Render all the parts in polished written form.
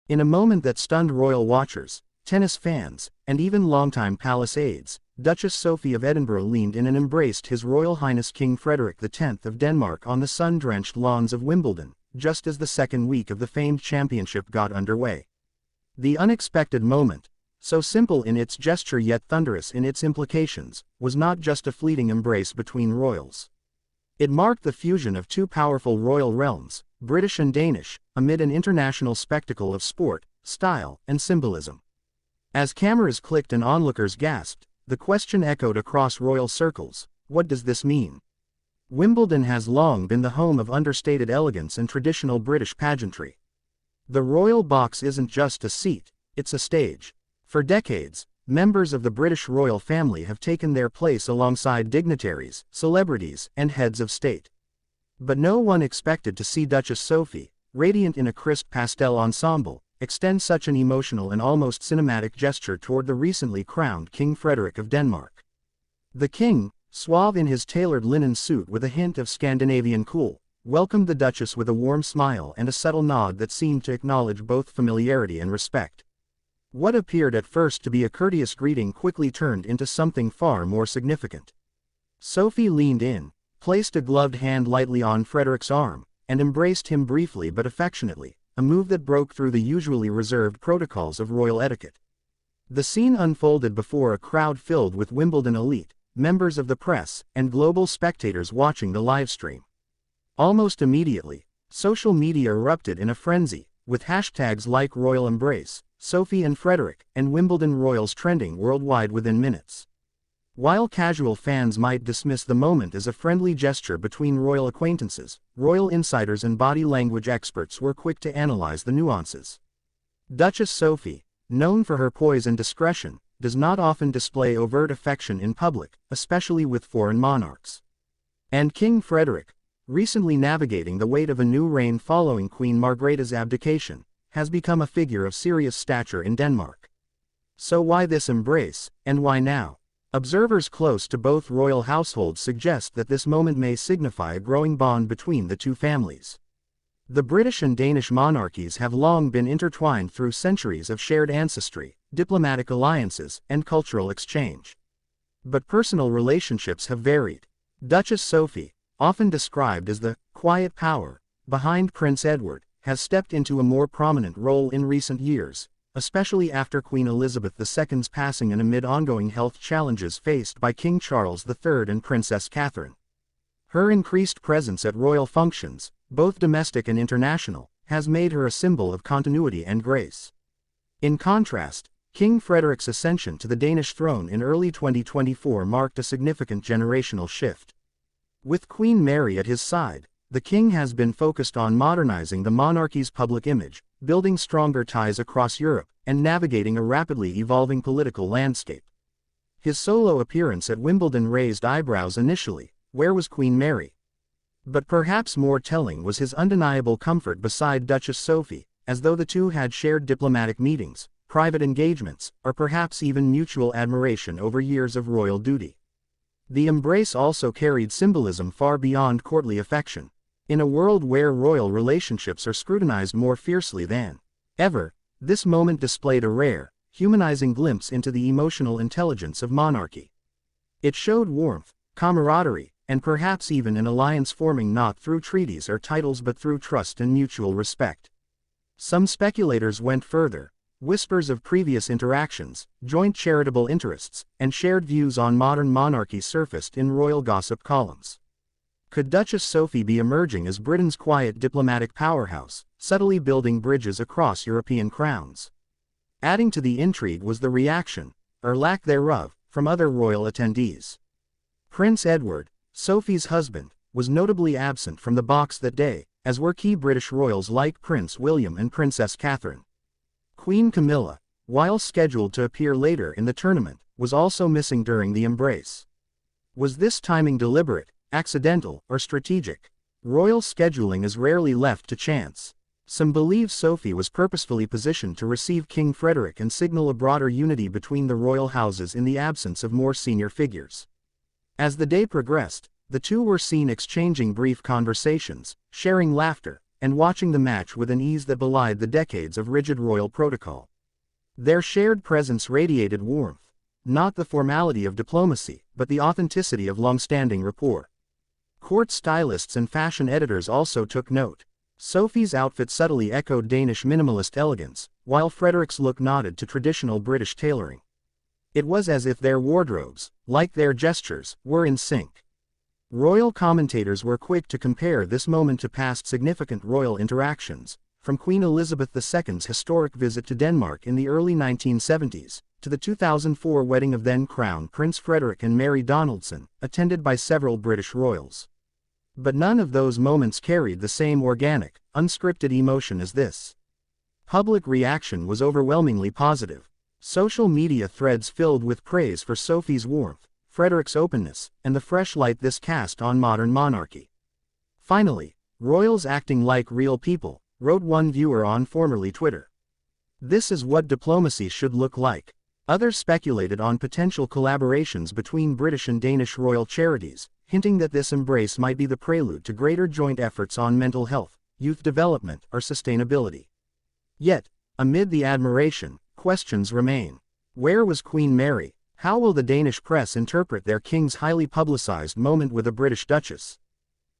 In a moment that stunned royal watchers, tennis fans, and even longtime palace aides, Duchess Sophie of Edinburgh leaned in and embraced His Royal Highness King Frederik X of Denmark on the sun-drenched lawns of Wimbledon, just as the second week of the famed championship got underway. The unexpected moment, so simple in its gesture yet thunderous in its implications, was not just a fleeting embrace between royals. It marked the fusion of two powerful royal realms, British and Danish, amid an international spectacle of sport, style, and symbolism. As cameras clicked and onlookers gasped, the question echoed across royal circles: what does this mean? Wimbledon has long been the home of understated elegance and traditional British pageantry. The royal box isn't just a seat, it's a stage. For decades, members of the British royal family have taken their place alongside dignitaries, celebrities, and heads of state. But no one expected to see Duchess Sophie, radiant in a crisp pastel ensemble, extend such an emotional and almost cinematic gesture toward the recently crowned King Frederik of Denmark. The king, suave in his tailored linen suit with a hint of Scandinavian cool, welcomed the Duchess with a warm smile and a subtle nod that seemed to acknowledge both familiarity and respect. What appeared at first to be a courteous greeting quickly turned into something far more significant. Sophie leaned in, placed a gloved hand lightly on Frederik's arm, and embraced him briefly but affectionately, a move that broke through the usually reserved protocols of royal etiquette. The scene unfolded before a crowd filled with Wimbledon elite, members of the press, and global spectators watching the livestream. Almost immediately, social media erupted in a frenzy, with hashtags like Royal Embrace, Sophie and Frederik, and Wimbledon Royals trending worldwide within minutes. While casual fans might dismiss the moment as a friendly gesture between royal acquaintances, royal insiders and body language experts were quick to analyze the nuances. Duchess Sophie, known for her poise and discretion, does not often display overt affection in public, especially with foreign monarchs. And King Frederik, recently navigating the weight of a new reign following Queen Margrethe's abdication, has become a figure of serious stature in Denmark. So why this embrace, and why now? Observers close to both royal households suggest that this moment may signify a growing bond between the two families. The British and Danish monarchies have long been intertwined through centuries of shared ancestry, diplomatic alliances, and cultural exchange. But personal relationships have varied. Duchess Sophie, often described as the quiet power behind Prince Edward, has stepped into a more prominent role in recent years, especially after Queen Elizabeth II's passing and amid ongoing health challenges faced by King Charles III and Princess Catherine. Her increased presence at royal functions, both domestic and international, has made her a symbol of continuity and grace. In contrast, King Frederik's ascension to the Danish throne in early 2024 marked a significant generational shift. With Queen Mary at his side, the king has been focused on modernizing the monarchy's public image, building stronger ties across Europe, and navigating a rapidly evolving political landscape. His solo appearance at Wimbledon raised eyebrows initially. Where was Queen Mary? But perhaps more telling was his undeniable comfort beside Duchess Sophie, as though the two had shared diplomatic meetings, private engagements, or perhaps even mutual admiration over years of royal duty. The embrace also carried symbolism far beyond courtly affection. In a world where royal relationships are scrutinized more fiercely than ever, this moment displayed a rare, humanizing glimpse into the emotional intelligence of monarchy. It showed warmth, camaraderie, and perhaps even an alliance forming not through treaties or titles but through trust and mutual respect. Some speculators went further. Whispers of previous interactions, joint charitable interests, and shared views on modern monarchy surfaced in royal gossip columns. Could Duchess Sophie be emerging as Britain's quiet diplomatic powerhouse, subtly building bridges across European crowns? Adding to the intrigue was the reaction, or lack thereof, from other royal attendees. Prince Edward, Sophie's husband, was notably absent from the box that day, as were key British royals like Prince William and Princess Catherine. Queen Camilla, while scheduled to appear later in the tournament, was also missing during the embrace. Was this timing deliberate, accidental, or strategic? Royal scheduling is rarely left to chance. Some believe Sophie was purposefully positioned to receive King Frederik and signal a broader unity between the royal houses in the absence of more senior figures. As the day progressed, the two were seen exchanging brief conversations, sharing laughter, and watching the match with an ease that belied the decades of rigid royal protocol. Their shared presence radiated warmth, not the formality of diplomacy, but the authenticity of long-standing rapport. Court stylists and fashion editors also took note. Sophie's outfit subtly echoed Danish minimalist elegance, while Frederik's look nodded to traditional British tailoring. It was as if their wardrobes, like their gestures, were in sync. Royal commentators were quick to compare this moment to past significant royal interactions, from Queen Elizabeth II's historic visit to Denmark in the early 1970s, to the 2004 wedding of then-Crown Prince Frederik and Mary Donaldson, attended by several British royals. But none of those moments carried the same organic, unscripted emotion as this. Public reaction was overwhelmingly positive. Social media threads filled with praise for Sophie's warmth, Frederik's openness, and the fresh light this cast on modern monarchy. Finally, royals acting like real people, wrote one viewer on formerly Twitter. This is what diplomacy should look like. Others speculated on potential collaborations between British and Danish royal charities, hinting that this embrace might be the prelude to greater joint efforts on mental health, youth development, or sustainability. Yet, amid the admiration, questions remain. Where was Queen Mary? How will the Danish press interpret their king's highly publicized moment with a British duchess?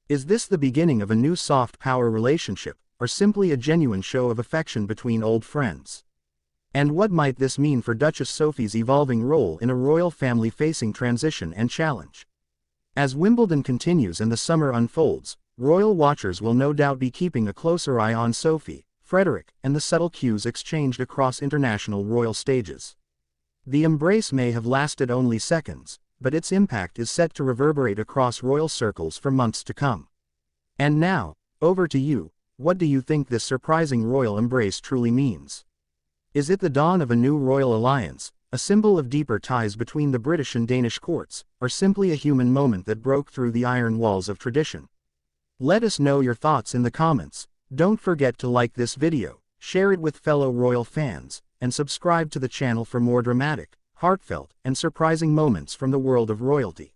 Is this the beginning of a new soft power relationship, or simply a genuine show of affection between old friends? And what might this mean for Duchess Sophie's evolving role in a royal family facing transition and challenge? As Wimbledon continues and the summer unfolds, royal watchers will no doubt be keeping a closer eye on Sophie, Frederik, and the subtle cues exchanged across international royal stages. The embrace may have lasted only seconds, but its impact is set to reverberate across royal circles for months to come. And now, over to you. What do you think this surprising royal embrace truly means? Is it the dawn of a new royal alliance, a symbol of deeper ties between the British and Danish courts, or simply a human moment that broke through the iron walls of tradition? Let us know your thoughts in the comments. Don't forget to like this video, share it with fellow royal fans, and subscribe to the channel for more dramatic, heartfelt, and surprising moments from the world of royalty.